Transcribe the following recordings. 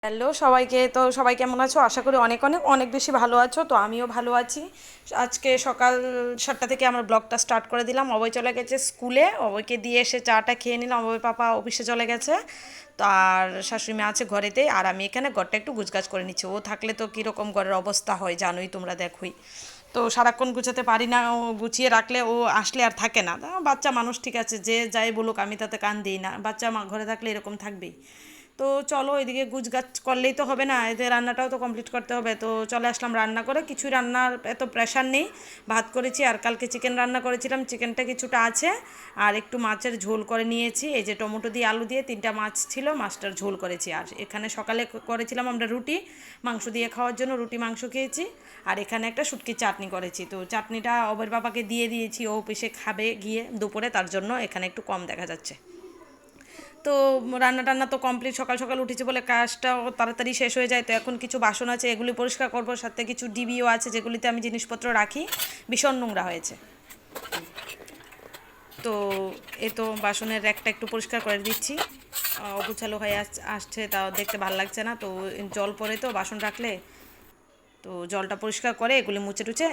Hello সবাইকে, তো সবাই কেমন আছো? আশা করি অনেক অনেক অনেক বেশি ভালো আছো। তো আমিও ভালো আছি। আজকে সকাল 7টা থেকে আমার ব্লগটা স্টার্ট করে দিলাম। অবৈ চলে গেছে স্কুলে, অবৈকে দিয়ে এসে চাটা খেয়ে নিলাম। অবৈ পাপা অফিসে চলে গেছে। তো আর শাশুড়ি মা আছে ঘরেতেই, আর আমি এখানে ঘরটা একটু গুছগাছ করে নিচ্ছি। ও থাকলে তো কীরকম ঘরের অবস্থা হয় জানোই, তোমরা দেখোই। তো সারাক্ষণ গুছাতে পারি না, ও গুছিয়ে রাখলে ও আসলে আর থাকে না। বাচ্চা মানুষ ঠিক আছে, যে যাই বলুক আমি তাতে কান দিই না, বাচ্চা মা ঘরে থাকলে এরকম থাকবেই। তো চলো এদিকে গুছগাছ করলেই তো হবে না, এতে রান্নাটাও তো কমপ্লিট করতে হবে। তো চলে আসলাম রান্না করে, কিছুই রান্নার এত প্রেশার নেই। ভাত করেছি, আর কালকে চিকেন রান্না করেছিলাম, চিকেনটা কিছুটা আছে। আর একটু মাছের ঝোল করে নিয়েছি, এই যে টমেটো দিয়ে আলু দিয়ে 3টা মাছ ছিল, মাছটার ঝোল করেছি। আর এখানে সকালে করেছিলাম আমরা রুটি মাংস দিয়ে খাওয়ার জন্য, রুটি মাংস খেয়েছি। আর এখানে একটা শুটকির চাটনি করেছি, তো চাটনিটা অবের বাবাকে দিয়ে দিয়েছি, ও পিসে খাবে গিয়ে দুপুরে, তার জন্য এখানে একটু কম দেখা যাচ্ছে। তো রান্না টান্না তো কমপ্লিট, সকাল সকাল উঠেছি বলে কাজটাও তাড়াতাড়ি শেষ হয়ে যায়। তো এখন কিছু বাসন আছে, এগুলি পরিষ্কার করবো, সাথে কিছু ডিবিও আছে যেগুলিতে আমি জিনিসপত্র রাখি, ভীষণ নোংরা হয়েছে। তো এই তো বাসনের র্যাকটা একটু পরিষ্কার করে দিচ্ছি। অগুছালো হয়ে আসছে, তাও দেখতে ভালো লাগছে না। তো জল পড়ে তো বাসন রাখলে, তো জলটা পরিষ্কার করে এগুলি মুছে টুছে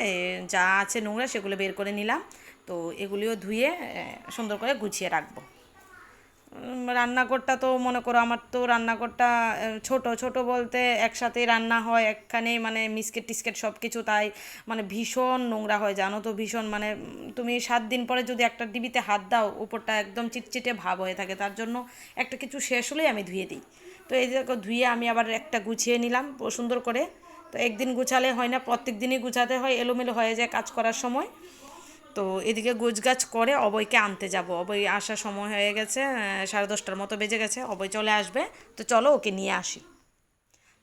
যা আছে নোংরা সেগুলো বের করে নিলাম। তো এগুলিও ধুয়ে সুন্দর করে গুছিয়ে রাখবো। রান্নাঘরটা তো মনে করো আমার তো রান্নাঘরটা ছোট ছোট বলতে একসাথেই রান্না হয় একখানেই, মানে মিসকেট টিস্কেট সব কিছু, তাই মানে ভীষণ নোংরা হয় জানো তো, ভীষণ মানে তুমি 7 দিন পরে যদি একটা ডিবিতে হাত দাও উপরটা একদম চিটচিটে ভাব হয়ে থাকে, তার জন্য একটা কিছু শেষ হলেই আমি ধুয়ে দিই। তো এই যে ধুয়ে আমি আবার একটা গুছিয়ে নিলাম সুন্দর করে। তো একদিন গুছালে হয় না, প্রত্যেক দিনই গুছাতে হয়, এলোমেলো হয়ে যায় কাজ করার সময়। তো এদিকে গোছগাছ করে অবৈকে আনতে যাব, অবৈ আসার সময় হয়ে গেছে, 10:30টার মতো বেজে গেছে, অবৈ চলে আসবে। তো চলো ওকে নিয়ে আসি।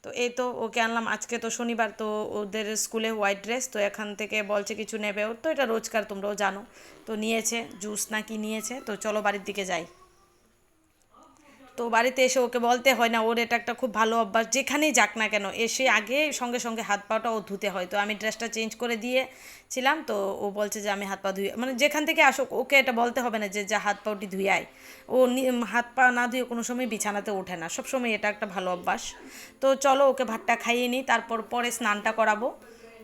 তো এই তো ওকে আনলাম, আজকে তো শনিবার, তো ওদের স্কুলে হোয়াইট ড্রেস, তো এখান থেকে বলছে কিছু নেবে, ওর তো এটা রোজকার তোমরাও জানো। তো নিয়েছে জুস নাকি নিয়েছে, তো চলো বাড়ির দিকে যাই। তো বাড়িতে এসে ওকে বলতে হয় না, ওর এটা একটা খুব ভালো অভ্যাস, যেখানেই যাক না কেন এসে আগে সঙ্গে সঙ্গে হাত পাটা ও ধুতে হয়। তো আমি ড্রেসটা চেঞ্জ করে দিয়েছিলাম, তো ও বলছে যে আমি হাত পা ধুয়ে, মানে যেখান থেকে আসুক ওকে এটা বলতে হবে না যে যা হাত পাটি ধুয়ে আয়। ও হাত পা না ধুয়ে কোনো সময় বিছানাতে ওঠে না, সব সময় এটা একটা ভালো অভ্যাস। তো চলো ওকে ভাতটা খাইয়ে নিই, তারপর পরে স্নানটা করাবো।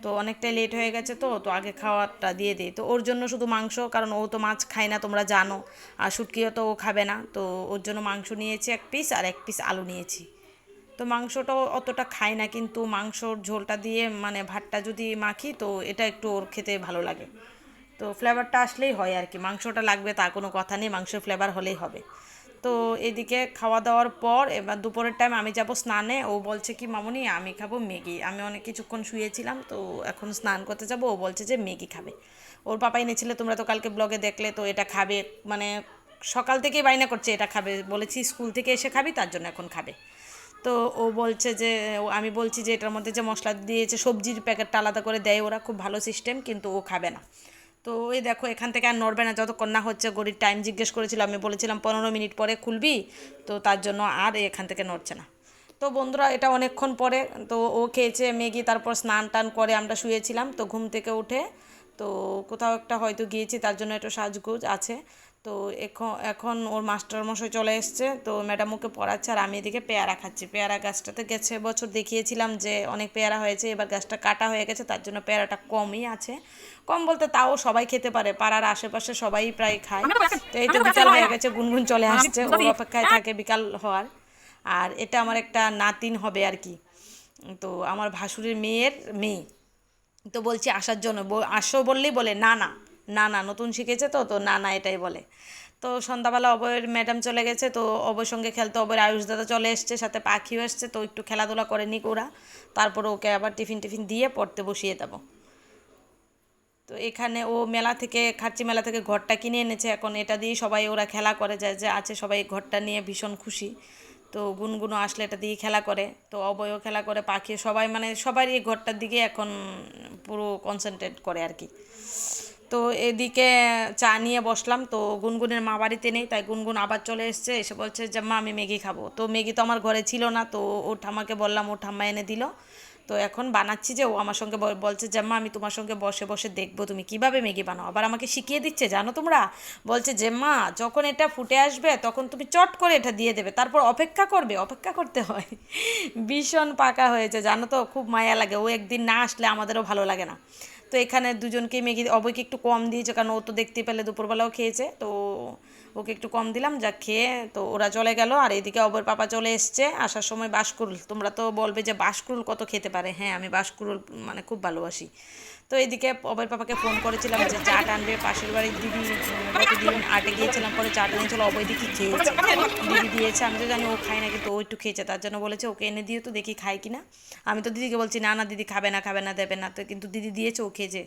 তো অনেকটাই লেট হয়ে গেছে, তো তো আগে খাওয়াটা দিয়ে দিই। তো ওর জন্য শুধু মাংস, কারণ ও তো মাছ খায় না তোমরা জানো, আর শুটকিও তো ও খাবে না। তো ওর জন্য মাংস নিয়েছি 1 পিস, আর 1 পিস আলু নিয়েছি। তো মাংসটাও অতটা খায় না, কিন্তু মাংসর ঝোলটা দিয়ে মানে ভাতটা যদি মাখি তো এটা একটু ওর খেতে ভালো লাগে। তো ফ্লেভারটা আসলেই হয় আর কি, মাংসটা লাগবে তা কোনো কথা নেই, মাংসের ফ্লেভার হলেই হবে। তো এদিকে খাওয়া দাওয়ার পর এবার দুপুরের টাইম আমি যাব স্নানে, ও বলছে কি মামুনি আমি খাবো ম্যাগি, আমি অনেক কিছুক্ষণ শুয়েছিলাম তো এখন স্নান করতে যাব, ও বলছে যে ম্যাগি খাবে। ওর পাপা এনেছিল, তোমরা তো কালকে ব্লগে দেখলে, তো এটা খাবে, মানে সকাল থেকেই বাইনা করছে এটা খাবে, বলেছি স্কুল থেকে এসে খাবি, তার জন্য এখন খাবে। তো ও বলছে যে আমি বলছি যে এটার মধ্যে যে মশলা দিয়েছে সবজির প্যাকেটটা আলাদা করে দেয় ওরা, খুব ভালো সিস্টেম, কিন্তু ও খাবে না। তো ওই দেখো এখান থেকে আর নড়বে না যতক্ষণ না হচ্ছে, গড়ির টাইম জিজ্ঞেস করেছিল, আমি বলেছিলাম 15 মিনিট পরে খুলবি, তো তার জন্য আর এখান থেকে নড়ছে না। তো বন্ধুরা এটা অনেকক্ষণ পরে, তো ও খেয়েছে ম্যাগি, তারপর স্নান টান করে আমরা শুয়েছিলাম, তো ঘুম থেকে উঠে তো কোথাও একটা হয়তো গিয়েছি, তার জন্য একটু সাজগোজ আছে। তো এখন এখন ওর মাস্টারমশাই চলে এসছে, তো ম্যাডাম ওকে পড়াচ্ছে, আর আমি এদিকে পেয়ারা খাচ্ছি। পেয়ারা গাছটাতে গেছে বছর দেখিয়েছিলাম যে অনেক পেয়ারা হয়েছে, এবার গাছটা কাটা হয়ে গেছে, তার জন্য পেয়ারাটা কমই আছে। কম বলতে তাও সবাই খেতে পারে, পাড়ার আশেপাশে সবাই প্রায় খায়। তো এই তো বিকাল হয়ে গেছে, গুনগুন চলে আসছে, ওর অপেক্ষায় থাকে বিকাল হওয়ার। আর এটা আমার একটা নাতিন হবে আর কি, তো আমার ভাসুরের মেয়ের মেয়ে। তো বলছি আসার জন্য, আসো বললেই বলে না না, না না, নতুন শিখেছে তো, তো না না এটাই বলে। তো সন্ধ্যাবেলা অভয়ের ম্যাডাম চলে গেছে, তো অভয়ের সঙ্গে খেলতে অভয়ের আয়ুষ দাদা চলে এসছে, সাথে পাখিও এসছে, তো একটু খেলাধুলা করে নিক ওরা, তারপরে ওকে আবার টিফিন টিফিন দিয়ে পড়তে বসিয়ে দেবো। তো এখানে ও মেলা থেকে, খাচ্চি মেলা থেকে ঘরটা কিনে এনেছে, এখন এটা দিয়েই সবাই ওরা খেলা করে, যায় যে আছে সবাই ঘরটা নিয়ে ভীষণ খুশি। তো গুনগুনো আসলে এটা দিয়ে খেলা করে, তো অবয়ও খেলা করে, পাখি সবাই, মানে সবারই এই ঘরটার দিকে এখন পুরো কনসেন্ট্রেট করে আর কি। তো এদিকে চা নিয়ে বসলাম, তো গুনগুনের মা বাড়িতে নেই, তাই গুনগুন আবার চলে এসছে, এসে বলছে যে মা আমি ম্যাগি খাবো। তো ম্যাগি তো আমার ঘরে ছিল না, তো ও ঠাম্মাকে বললাম, ও ঠাম্মা এনে দিল। তো এখন বানাচ্ছি যে ও আমার সঙ্গে বলছে যে মা আমি তোমার সঙ্গে বসে বসে দেখবো তুমি কিভাবে ম্যাগি বানাও, আবার আমাকে শিখিয়ে দিচ্ছে জানো তোমরা, বলছে যে মা যখন এটা ফুটে আসবে তখন তুমি চট করে এটা দিয়ে দেবে, তারপর অপেক্ষা করবে, অপেক্ষা করতে হয়। ভীষণ পাকা হয়েছে জানো তো, খুব মায়া লাগে, ও একদিন না আসলে আমাদেরও ভালো লাগে না। তো এখানে দুজনকেই ম্যাগি, অবৈকে একটু কম দিয়েছে কারণ ও তো দেখতে পেলে দুপুরবেলাও খেয়েছে, তো ওকে একটু কম দিলাম, যা খেয়ে তো ওরা চলে গেল। আর এদিকে অবর পাপা চলে এসছে, আসার সময় বাঁশকুড়ুল, তোমরা তো বলবে যে বাঁশকুড়ুল কত খেতে পারে, হ্যাঁ আমি বাঁশকুড়ুল মানে খুব ভালোবাসি। তো এদিকে অবর পাপাকে ফোন করেছিলাম যে চাট আনবে, পাশের বাড়ির দিদি গতদিন আটে গিয়েছিলাম, পরে চাট এনেছিল, অবৈ দিকে খেয়েছে, দিদি দিয়েছে, আমি তো জানি ও খায় না কিন্তু ও একটু খেয়েছে, তার জন্য বলেছে ওকে এনে দিও তো দেখি খায় কিনা। আমি তো দিদিকে বলছি না না দিদি খাবে না, খাবে না, দেবে না, তো কিন্তু দিদি দিয়েছে, ও খেয়েছে।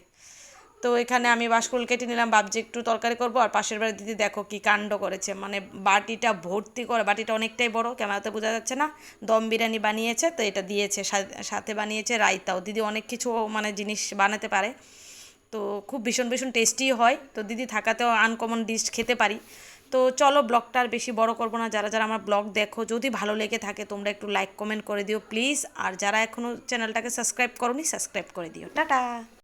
তো এখানে আমি বাঁশকুড়ুল কেটে নিলাম, ভাবছি একটু তরকারি করবো। আর পাশের বাড়ির দিদি দেখো কি কাণ্ড করেছে, মানে বাটিটা ভর্তি করে, বাটিটা অনেকটাই বড়, ক্যামেরাতে বোঝা যাচ্ছে না, দম বিরিয়ানি বানিয়েছে, তো এটা দিয়েছে, সাথে বানিয়েছে রায়তাও। দিদি অনেক কিছু মানে জিনিস বানাতে পারে, তো খুব ভীষণ ভীষণ টেস্টি হয়, তো দিদি থাকাতেও আনকমন ডিশ খেতে পারি। তো চলো ব্লগটা আর বেশি বড় করবো না, যারা যারা আমার ব্লগ দেখো যদি ভালো লেগে থাকে তোমরা একটু লাইক কমেন্ট করে দিও প্লিজ, আর যারা এখনও চ্যানেলটাকে সাবস্ক্রাইব করোনি সাবস্ক্রাইব করে দিও। টাটা।